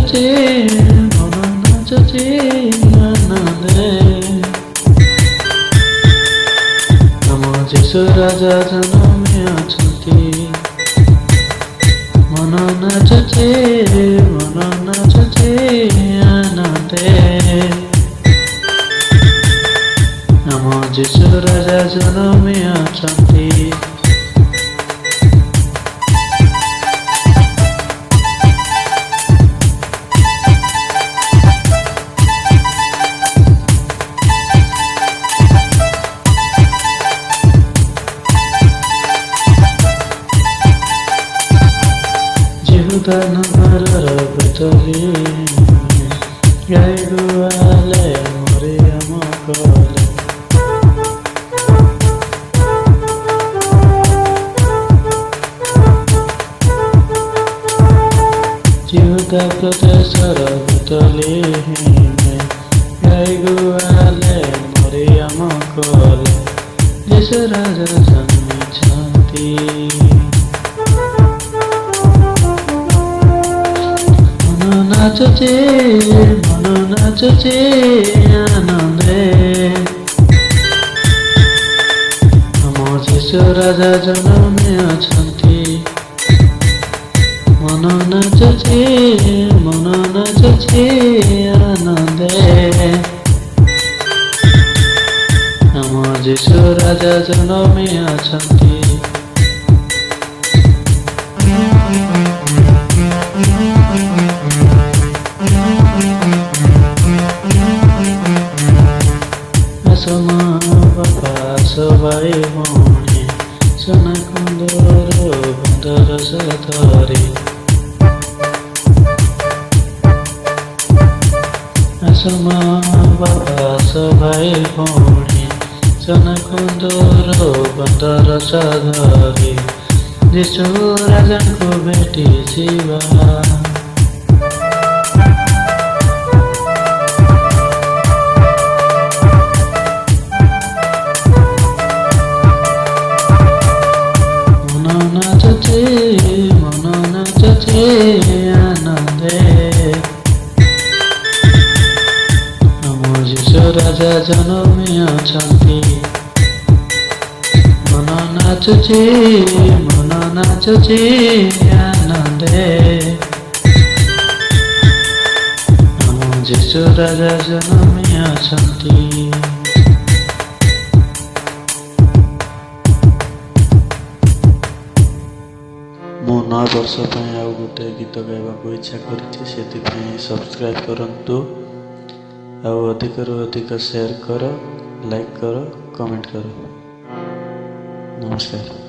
ନାଚୁଛି ମନ ନାଚୁଛି ଆନନ୍ଦେ। ଆମ ଯୀଶୁ ରାଜା ଜନମି ଅଛନ୍ତି। ମନ ନାଚୁଛି ଆନନ୍ଦେ। ଆମ ଯୀଶୁ ରାଜା ଜନମି ଅଛନ୍ତି। यहूदा नगरर बेथलेहेम गाईगुआले मरियम कले। यहूदा प्रदेशर बेथलेहेम गाईगुआले मरियम कले। यीशु राजा जन्मिछन्ति। मन नाचुचे आनंदे। ଆମ ଯୀଶୁ ରାଜା ଜନମି ଅଛନ୍ତି। ମନ ନାଚୁଛି ଆନନ୍ଦେ। ଆମ ଯୀଶୁ ରାଜା ଜନମି ଅଛନ୍ତି। ମା ବାପା ସବାଇ ଭଉଣୀ ସୁନା କୁନ୍ଦର ବନ୍ଦର ଧରି। ମା ବାପା ସବାଇ ଭଉଣୀ ସୁନା କୁନ୍ଦର ବନ୍ଦର ଧରି। ଯୀଶୁ ରାଜାଙ୍କୁ ଭେଟି ଯିବା। मन नाचुचे आनंदे। ଆମ ଯୀଶୁ ରାଜା ଜନମି ଅଛନ୍ତି। ମନ ନାଚୁଛି ଆନନ୍ଦେ। ଆମ ଯୀଶୁ ରାଜା ଜନମି ଅଛନ୍ତି। ମୁଁ 9 ବର୍ଷ ପାଇଁ ଆଉ ଗୋଟେ ଗୀତ ଗାଇବାକୁ ଇଚ୍ଛା କରିଛି। ସେଥିପାଇଁ ସବସ୍କ୍ରାଇବ୍ କରନ୍ତୁ ଆଉ ଅଧିକରୁ ଅଧିକ ସେୟାର କର, ଲାଇକ୍ କର, କମେଣ୍ଟ କର। ନମସ୍କାର।